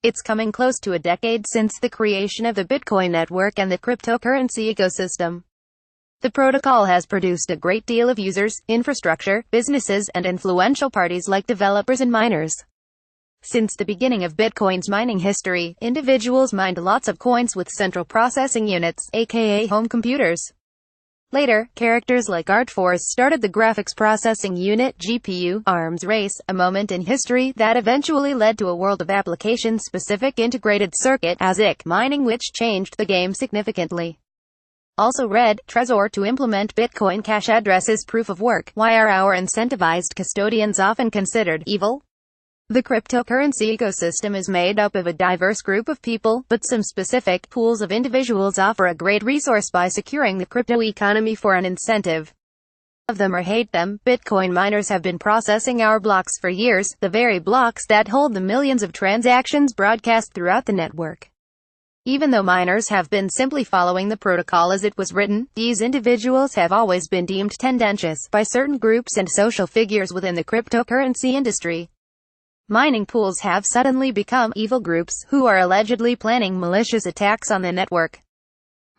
It's coming close to a decade since the creation of the Bitcoin network and the cryptocurrency ecosystem. The protocol has produced a great deal of users, infrastructure, businesses, and influential parties like developers and miners. Since the beginning of Bitcoin's mining history, individuals mined lots of coins with central processing units, aka home computers. Later, characters like Artforce started the graphics processing unit (GPU) arms race, a moment in history that eventually led to a world of application-specific integrated circuit (ASIC) mining, which changed the game significantly. Also read, Trezor to implement Bitcoin Cash addresses proof of work. Why are our incentivized custodians often considered evil? The cryptocurrency ecosystem is made up of a diverse group of people, but some specific pools of individuals offer a great resource by securing the crypto economy for an incentive. Of them or hate them, Bitcoin miners have been processing our blocks for years, the very blocks that hold the millions of transactions broadcast throughout the network. Even though miners have been simply following the protocol as it was written, these individuals have always been deemed tendentious by certain groups and social figures within the cryptocurrency industry. Mining pools have suddenly become evil groups who are allegedly planning malicious attacks on the network.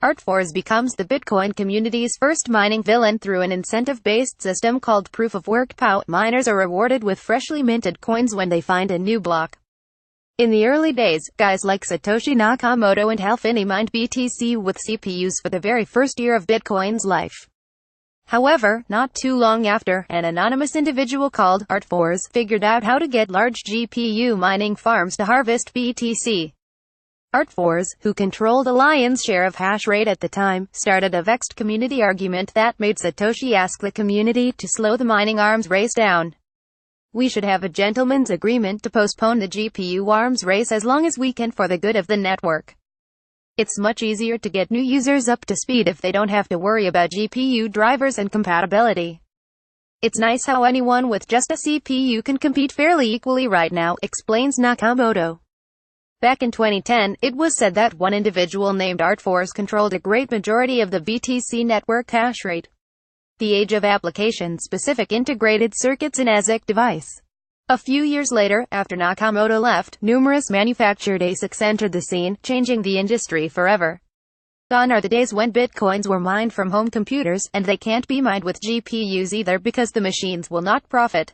Artforce becomes the Bitcoin community's first mining villain through an incentive-based system called Proof of Work (POW). Miners are rewarded with freshly minted coins when they find a new block. In the early days, guys like Satoshi Nakamoto and Hal Finney mined BTC with CPUs for the very first year of Bitcoin's life. However, not too long after, an anonymous individual called Artforce figured out how to get large GPU mining farms to harvest BTC. Artforce, who controlled a lion's share of hash rate at the time, started a vexed community argument that made Satoshi ask the community to slow the mining arms race down. We should have a gentleman's agreement to postpone the GPU arms race as long as we can for the good of the network. It's much easier to get new users up to speed if they don't have to worry about GPU drivers and compatibility. It's nice how anyone with just a CPU can compete fairly equally right now, explains Nakamoto. Back in 2010, it was said that one individual named Artforce controlled a great majority of the BTC network hash rate. The age of application-specific integrated circuits in ASIC device. A few years later, after Nakamoto left, numerous manufactured ASICs entered the scene, changing the industry forever. Gone are the days when bitcoins were mined from home computers, and they can't be mined with GPUs either because the machines will not profit.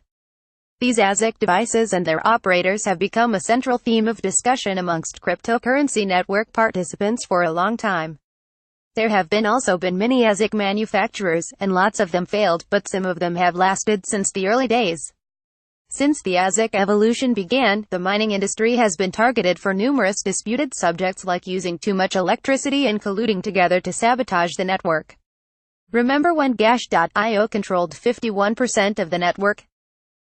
These ASIC devices and their operators have become a central theme of discussion amongst cryptocurrency network participants for a long time. There have also been many ASIC manufacturers, and lots of them failed, but some of them have lasted since the early days. Since the ASIC evolution began, the mining industry has been targeted for numerous disputed subjects like using too much electricity and colluding together to sabotage the network. Remember when Gash.io controlled 51% of the network?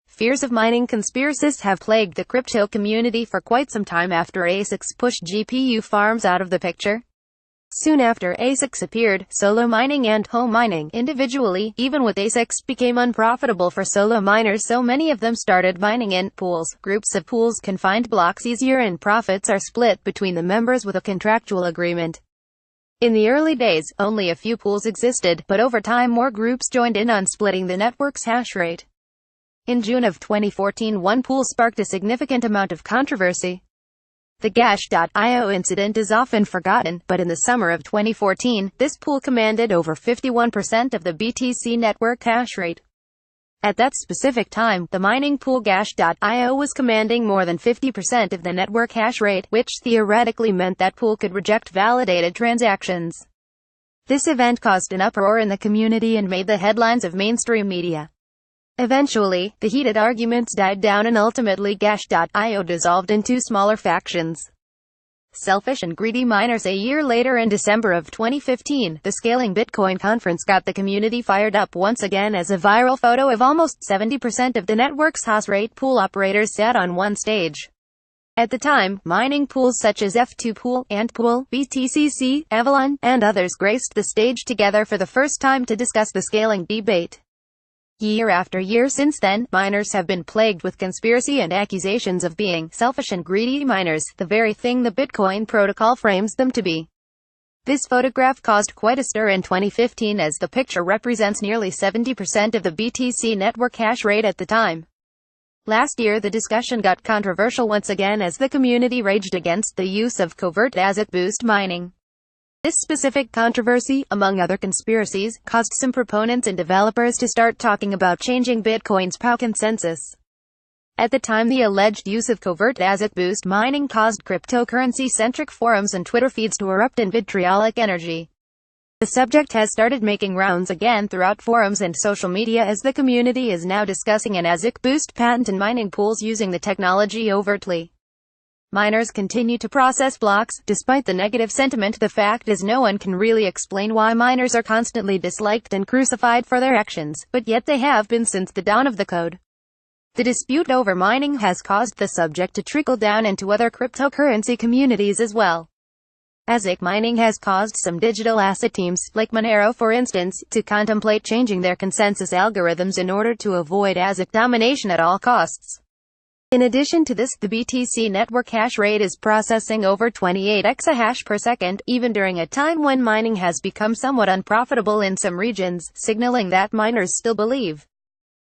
Fears of mining conspiracists have plagued the crypto community for quite some time after ASICs pushed GPU farms out of the picture. Soon after ASICs appeared, solo mining and home mining, individually, even with ASICs, became unprofitable for solo miners, so many of them started mining in pools. Groups of pools can find blocks easier and profits are split between the members with a contractual agreement. In the early days, only a few pools existed, but over time more groups joined in on splitting the network's hash rate. In June of 2014, one pool sparked a significant amount of controversy. The Gash.io incident is often forgotten, but in the summer of 2014, this pool commanded over 51% of the BTC network hash rate. At that specific time, the mining pool Gash.io was commanding more than 50% of the network hash rate, which theoretically meant that pool could reject validated transactions. This event caused an uproar in the community and made the headlines of mainstream media. Eventually, the heated arguments died down and ultimately Gash.io dissolved into smaller factions. Selfish and greedy miners. A year later, in December of 2015, the Scaling Bitcoin conference got the community fired up once again as a viral photo of almost 70% of the network's hash rate pool operators sat on one stage. At the time, mining pools such as F2 Pool, Ant Pool, BTCC, Avalon, and others graced the stage together for the first time to discuss the scaling debate. Year after year since then, miners have been plagued with conspiracy and accusations of being selfish and greedy miners, the very thing the Bitcoin protocol frames them to be. This photograph caused quite a stir in 2015 as the picture represents nearly 70% of the BTC network hash rate at the time. Last year the discussion got controversial once again as the community raged against the use of covert ASIC boost mining. This specific controversy, among other conspiracies, caused some proponents and developers to start talking about changing Bitcoin's PoW consensus. At the time, the alleged use of covert ASIC boost mining caused cryptocurrency-centric forums and Twitter feeds to erupt in vitriolic energy. The subject has started making rounds again throughout forums and social media as the community is now discussing an ASIC boost patent and mining pools using the technology overtly. Miners continue to process blocks. Despite the negative sentiment, the fact is no one can really explain why miners are constantly disliked and crucified for their actions, but yet they have been since the dawn of the code. The dispute over mining has caused the subject to trickle down into other cryptocurrency communities as well. ASIC mining has caused some digital asset teams, like Monero for instance, to contemplate changing their consensus algorithms in order to avoid ASIC domination at all costs. In addition to this, the BTC network hash rate is processing over 28 exahash per second, even during a time when mining has become somewhat unprofitable in some regions, signaling that miners still believe.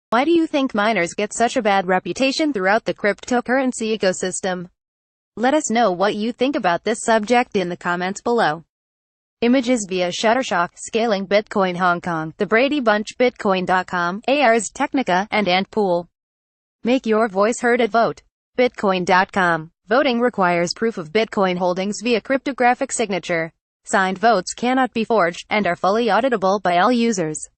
Why do you think miners get such a bad reputation throughout the cryptocurrency ecosystem? Let us know what you think about this subject in the comments below. Images via Shutterstock, Scaling Bitcoin Hong Kong, The Brady Bunch, Bitcoin.com, Ars Technica, and Antpool. Make your voice heard at vote. Bitcoin.com. Voting requires proof of Bitcoin holdings via cryptographic signature. Signed votes cannot be forged, and are fully auditable by all users.